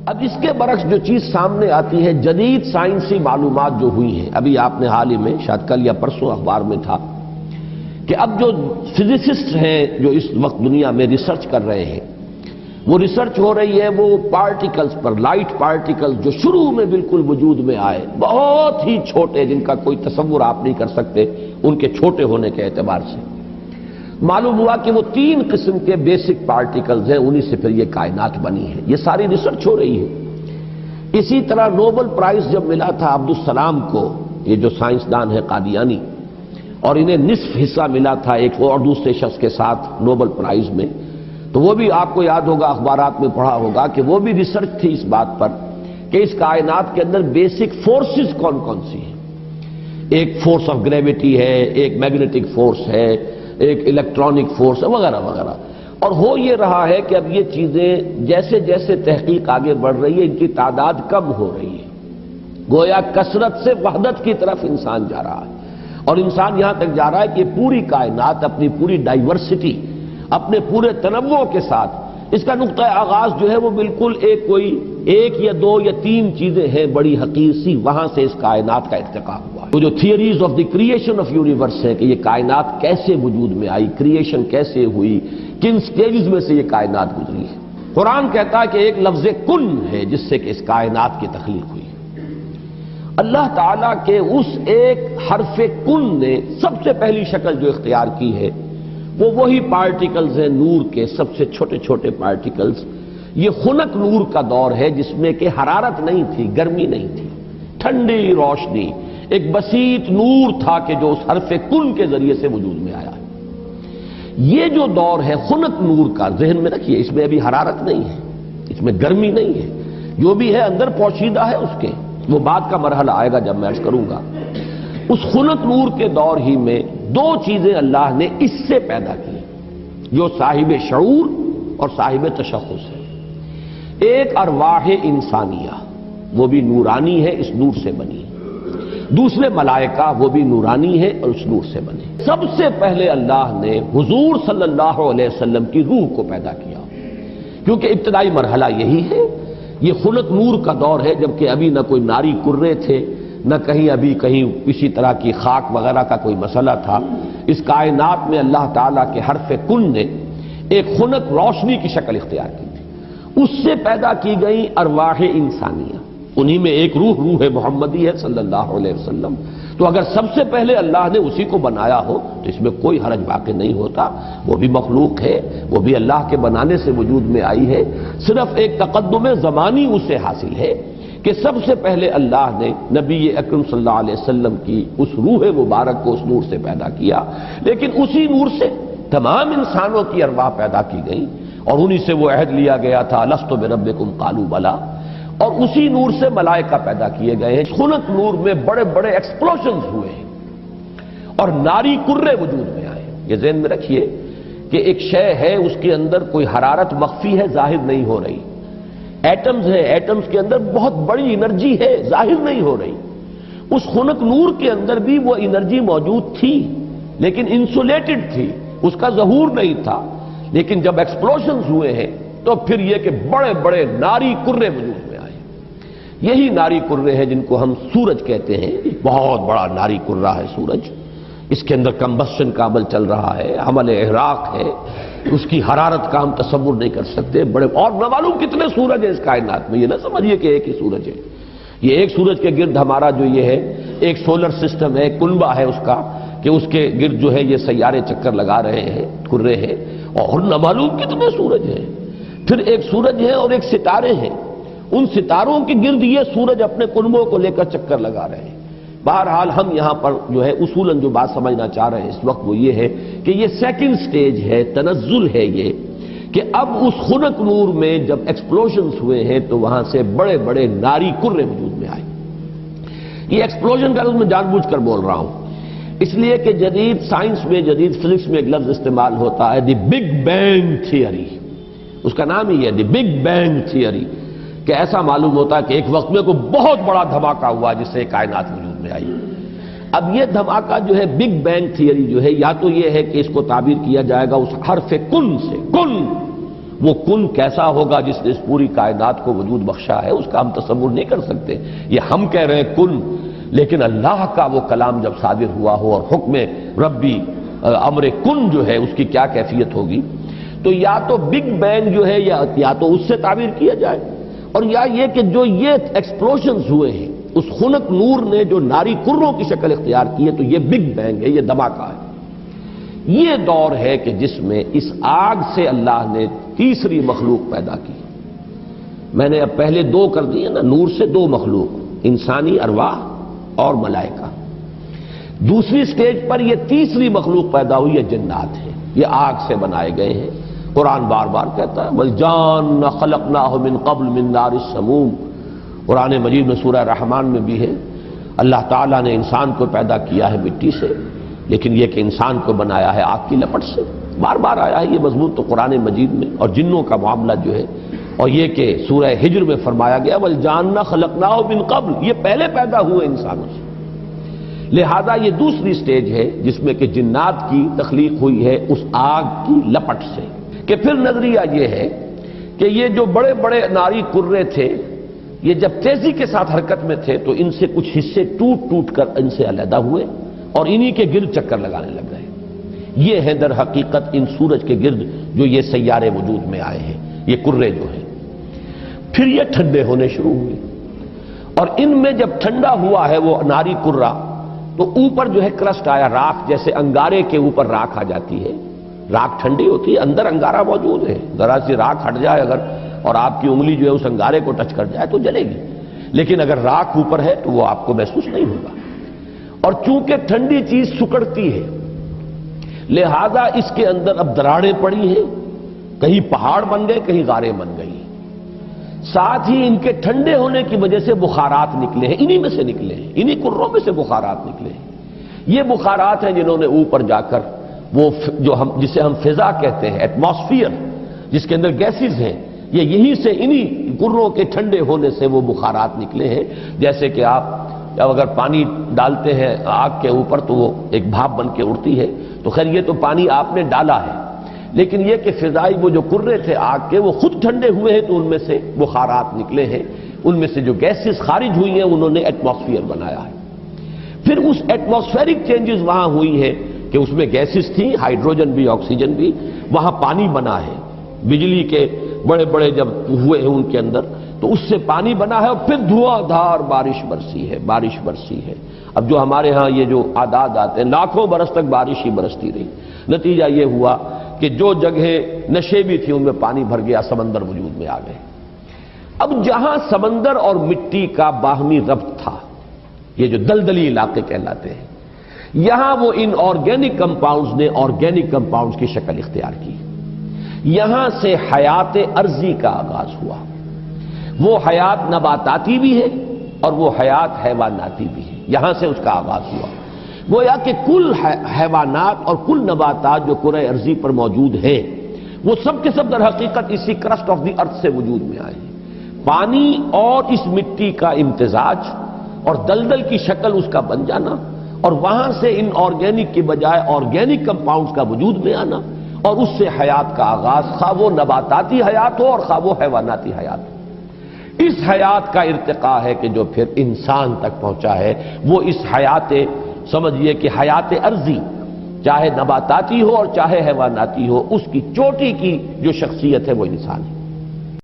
اب اس کے برعکس جو چیز سامنے آتی ہے، جدید سائنسی معلومات جو ہوئی ہیں، ابھی آپ نے حال ہی میں شاید کل یا پرسوں اخبار میں تھا کہ اب جو فزسسٹ ہیں جو اس وقت دنیا میں ریسرچ کر رہے ہیں، وہ ریسرچ ہو رہی ہے وہ پارٹیکلز پر، لائٹ پارٹیکلز جو شروع میں بالکل وجود میں آئے، بہت ہی چھوٹے، جن کا کوئی تصور آپ نہیں کر سکتے ان کے چھوٹے ہونے کے اعتبار سے۔ معلوم ہوا کہ وہ 3 قسم کے بیسک پارٹیکلز ہیں، انہی سے پھر یہ کائنات بنی ہے۔ یہ ساری ریسرچ ہو رہی ہے۔ اسی طرح نوبل پرائز جب ملا تھا عبدالسلام کو، یہ جو سائنسدان ہے قادیانی، اور انہیں نصف حصہ ملا تھا ایک اور دوسرے شخص کے ساتھ نوبل پرائز میں، تو وہ بھی آپ کو یاد ہوگا، اخبارات میں پڑھا ہوگا کہ وہ بھی ریسرچ تھی اس بات پر کہ اس کائنات کے اندر بیسک فورسز کون کون سی ہیں۔ ایک فورس آف گریویٹی ہے، ایک میگنیٹک فورس ہے، ایک الیکٹرانک فورس ہے، وغیرہ وغیرہ۔ اور ہو یہ رہا ہے کہ اب یہ چیزیں جیسے جیسے تحقیق آگے بڑھ رہی ہے، ان کی تعداد کم ہو رہی ہے، گویا کثرت سے وحدت کی طرف انسان جا رہا ہے، اور انسان یہاں تک جا رہا ہے کہ پوری کائنات اپنی پوری ڈائیورسٹی، اپنے پورے تنوع کے ساتھ، اس کا نقطہ آغاز جو ہے وہ بالکل ایک یا 2 یا 3 چیزیں ہیں بڑی حقیر سی، وہاں سے اس کائنات کا ارتقا ہوا ہے۔ وہ جو theories of the creation of universe ہے کہ یہ کائنات کیسے وجود میں آئی، کریشن کیسے ہوئی، کن سٹیجز میں سے یہ کائنات گزری ہے۔ قرآن کہتا ہے کہ ایک لفظ کن ہے جس سے کہ اس کائنات کی تخلیق ہوئی۔ اللہ تعالیٰ کے اس ایک حرف کن نے سب سے پہلی شکل جو اختیار کی ہے وہ وہی پارٹیکلز ہیں، نور کے سب سے چھوٹے چھوٹے پارٹیکلز۔ یہ خنک نور کا دور ہے جس میں کہ حرارت نہیں تھی، گرمی نہیں تھی، ٹھنڈی روشنی، ایک بسیط نور تھا کہ جو اس حرف کن کے ذریعے سے وجود میں آیا ہے۔ یہ جو دور ہے خنک نور کا، ذہن میں رکھیے، اس میں ابھی حرارت نہیں ہے، اس میں گرمی نہیں ہے، جو بھی ہے اندر پوشیدہ ہے اس کے، وہ بعد کا مرحلہ آئے گا جب میں عرض کروں گا۔ اس خنک نور کے دور ہی میں 2 چیزیں اللہ نے اس سے پیدا کی جو صاحب شعور اور صاحب تشخص ہے۔ ایک ارواح انسانیہ، وہ بھی نورانی ہے، اس نور سے بنی۔ دوسرے ملائکہ، وہ بھی نورانی ہے اور اس نور سے بنے۔ سب سے پہلے اللہ نے حضور صلی اللہ علیہ وسلم کی روح کو پیدا کیا، کیونکہ ابتدائی مرحلہ یہی ہے۔ یہ خلق نور کا دور ہے، جبکہ ابھی نہ کوئی ناری کرے تھے، نہ کہیں کسی طرح کی خاک وغیرہ کا کوئی مسئلہ تھا۔ اس کائنات میں اللہ تعالیٰ کے حرف کن نے ایک خنک روشنی کی شکل اختیار کی تھی، اس سے پیدا کی گئی ارواح انسانیہ، انہی میں ایک روح محمدی ہے صلی اللہ علیہ وسلم۔ تو اگر سب سے پہلے اللہ نے اسی کو بنایا ہو تو اس میں کوئی حرج باقی نہیں ہوتا، وہ بھی مخلوق ہے، وہ بھی اللہ کے بنانے سے وجود میں آئی ہے، صرف ایک تقدم زمانی اسے حاصل ہے کہ سب سے پہلے اللہ نے نبی اکرم صلی اللہ علیہ وسلم کی اس روح مبارک کو اس نور سے پیدا کیا، لیکن اسی نور سے تمام انسانوں کی ارواح پیدا کی گئی، اور انہی سے وہ عہد لیا گیا تھا لست بربکم قالوا بلی، اور اسی نور سے ملائکہ پیدا کیے گئے ہیں۔ خنک نور میں بڑے بڑے ایکسپلوژنز ہوئے ہیں اور ناری کرے وجود میں آئے۔ یہ ذہن میں رکھیے کہ ایک شے ہے، اس کے اندر کوئی حرارت مخفی ہے، ظاہر نہیں ہو رہی۔ ایٹمز ہیں، ایٹمز کے اندر بہت بڑی انرجی ہے، ظاہر نہیں ہو رہی۔ اس خنک نور کے اندر بھی وہ انرجی موجود تھی، لیکن انسولیٹڈ تھی، اس کا ظہور نہیں تھا۔ لیکن جب ایکسپلوژنز ہوئے ہیں تو پھر یہ کہ بڑے بڑے ناری کرے وجود میں آئے۔ یہی ناری کرے ہیں جن کو ہم سورج کہتے ہیں، بہت بڑا ناری کرہ ہے سورج، اس کے اندر کمبسشن کا عمل چل رہا ہے، عمل احراق ہے، اس کی حرارت کا ہم تصور نہیں کر سکتے، بڑے، اور نہ معلوم کتنے سورج ہیں اس کائنات میں، یہ نہ سمجھیے کہ ایک ہی سورج ہے۔ یہ ایک سورج کے گرد ہمارا جو یہ ہے ایک سولر سسٹم ہے، کنبہ ہے اس کا، کہ اس کے گرد جو ہے یہ سیارے چکر لگا رہے ہیں، کرے ہیں، اور نہ معلوم کتنے سورج ہیں۔ پھر ایک سورج ہے اور ایک ستارے ہیں، ان ستاروں کے گرد یہ سورج اپنے کنبوں کو لے کر چکر لگا رہے ہیں۔ بہرحال ہم یہاں پر جو ہے اصولاً جو بات سمجھنا چاہ رہے ہیں اس وقت وہ یہ ہے کہ یہ سیکنڈ سٹیج ہے، تنزل ہے، یہ کہ اب اس خنک نور میں جب ایکسپلوژنز ہوئے ہیں تو وہاں سے بڑے بڑے ناری کرے وجود میں آئے۔ یہ ایکسپلوژن کا لفظ میں جان بوجھ کر بول رہا ہوں، اس لیے کہ جدید سائنس میں، جدید فزکس میں ایک لفظ استعمال ہوتا ہے دی بگ بینگ تھیوری، اس کا نام ہی ہے دی بگ بینگ تھیوری، کہ ایسا معلوم ہوتا ہے کہ ایک وقت میں کوئی بہت بڑا دھماکہ ہوا جس سے کائنات وجود میں آئی۔ اب یہ دھماکہ جو ہے بگ بینگ تھیوری جو ہے، یا تو یہ ہے کہ اس کو تعبیر کیا جائے گا اس حرف کن سے، کن، وہ کن کیسا ہوگا جس نے اس پوری کائنات کو وجود بخشا ہے، اس کا ہم تصور نہیں کر سکتے۔ یہ ہم کہہ رہے ہیں کن، لیکن اللہ کا وہ کلام جب صادر ہوا ہو اور حکم ربی امر کن جو ہے اس کی کیا کیفیت ہوگی، تو یا تو بگ بینگ جو ہے یا تو اس سے تعبیر کیا جائے، اور یا یہ کہ جو یہ ایکسپلوژنز ہوئے ہیں اس خنک نور نے جو ناری کروں کی شکل اختیار کی ہے، تو یہ بگ بینگ ہے، یہ دھماکہ ہے۔ یہ دور ہے کہ جس میں اس آگ سے اللہ نے تیسری مخلوق پیدا کی۔ میں نے اب پہلے دو کر دیے نا، نور سے دو مخلوق، انسانی ارواح اور ملائکہ۔ دوسری سٹیج پر یہ تیسری مخلوق پیدا ہوئی ہے، جنات ہیں، یہ آگ سے بنائے گئے ہیں۔ قرآن بار بار کہتا ہے وَالْجَانَّ خَلَقْنَاهُ مِنْ قَبْلُ مِنْ نَارِ السَّمُومِ۔ قرآن مجید میں سورہ رحمان میں بھی ہے، اللہ تعالیٰ نے انسان کو پیدا کیا ہے مٹی سے، لیکن یہ کہ انسان کو بنایا ہے آگ کی لپٹ سے۔ بار بار آیا ہے یہ مضمون تو قرآن مجید میں، اور جنوں کا معاملہ جو ہے، اور یہ کہ سورہ ہجر میں فرمایا گیا وَالْجَانَّ خَلَقْنَاهُ مِنْ قَبْلُ، یہ پہلے پیدا ہوئے انسانوں سے۔ لہذا یہ دوسری سٹیج ہے جس میں کہ جنات کی تخلیق ہوئی ہے اس آگ کی لپٹ سے، کہ پھر نظریہ یہ ہے کہ یہ جو بڑے بڑے ناری کرے تھے، یہ جب تیزی کے ساتھ حرکت میں تھے تو ان سے کچھ حصے ٹوٹ ٹوٹ کر ان سے علیحدہ ہوئے اور انہی کے گرد چکر لگانے لگ گئے۔ یہ ہے در حقیقت ان سورج کے گرد جو یہ سیارے وجود میں آئے ہیں، یہ کرے جو ہیں۔ پھر یہ ٹھنڈے ہونے شروع ہوئے، اور ان میں جب ٹھنڈا ہوا ہے وہ ناری کرہ، تو اوپر جو ہے کرسٹ آیا، راکھ، جیسے انگارے کے اوپر راکھ آ جاتی ہے، راکھ ٹھنڈی ہوتی ہے، اندر انگارہ موجود ہے، ذرا سی راکھ ہٹ جائے اگر اور آپ کی انگلی جو ہے اس انگارے کو ٹچ کر جائے تو جلے گی، لیکن اگر راکھ اوپر ہے تو وہ آپ کو محسوس نہیں ہوگا۔ اور چونکہ ٹھنڈی چیز سکڑتی ہے، لہذا اس کے اندر اب دراڑیں پڑی ہیں، کہیں پہاڑ بن گئے، کہیں غاریں بن گئی، ساتھ ہی ان کے ٹھنڈے ہونے کی وجہ سے بخارات نکلے ہیں، انہی میں سے نکلے ہیں، انہی کروں میں سے بخارات نکلے ہیں۔ یہ بخارات ہیں جنہوں نے اوپر جا کر وہ جو جسے ہم فضا کہتے ہیں، ایٹماسفیئر، جس کے اندر گیسز ہیں، یہ یہیں سے انہی کروں کے ٹھنڈے ہونے سے وہ بخارات نکلے ہیں۔ جیسے کہ آپ جب اگر پانی ڈالتے ہیں آگ کے اوپر تو وہ ایک بھاپ بن کے اڑتی ہے، تو خیر یہ تو پانی آپ نے ڈالا ہے، لیکن یہ کہ فضائی وہ جو کرے تھے آگ کے وہ خود ٹھنڈے ہوئے ہیں تو ان میں سے بخارات نکلے ہیں، ان میں سے جو گیسز خارج ہوئی ہیں انہوں نے ایٹماسفیئر بنایا ہے۔ پھر اس ایٹماسفیرک چینجز وہاں ہوئی ہیں کہ اس میں گیسز تھیں، ہائیڈروجن بھی، آکسیجن بھی، وہاں پانی بنا ہے، بجلی کے بڑے بڑے جب ہوئے ہیں ان کے اندر تو اس سے پانی بنا ہے، اور پھر دھواں دھار بارش برسی ہے۔ اب جو ہمارے ہاں یہ جو اعداد آتے ہیں، لاکھوں برس تک بارش ہی برستی رہی، نتیجہ یہ ہوا کہ جو جگہیں نشیبی تھی ان میں پانی بھر گیا، سمندر وجود میں آ گئے۔ اب جہاں سمندر اور مٹی کا باہمی ربط تھا، یہ جو دلدلی علاقے کہلاتے ہیں، یہاں وہ ان آرگینک کمپاؤنڈز نے آرگینک کمپاؤنڈز کی شکل اختیار کی، یہاں سے حیات ارضی کا آغاز ہوا۔ وہ حیات نباتاتی بھی ہے اور وہ حیات حیواناتی بھی ہے، یہاں سے اس کا آغاز ہوا۔ گویا کہ کل حیوانات اور کل نباتات جو کرۂ ارضی پر موجود ہیں وہ سب کے سب در حقیقت اسی کرسٹ آف دی ارتھ سے وجود میں آئے ہیں۔ پانی اور اس مٹی کا امتزاج اور دلدل کی شکل اس کا بن جانا، اور وہاں سے ان آرگینک کی بجائے آرگینک کمپاؤنڈز کا وجود میں آنا، اور اس سے حیات کا آغاز، خواہ وہ نباتاتی حیات ہو اور خواہ وہ حیواناتی حیات ہو۔ اس حیات کا ارتقاء ہے کہ جو پھر انسان تک پہنچا ہے، وہ اس حیات، سمجھیے کہ حیات ارضی، چاہے نباتاتی ہو اور چاہے حیواناتی ہو، اس کی چوٹی کی جو شخصیت ہے وہ انسان ہے۔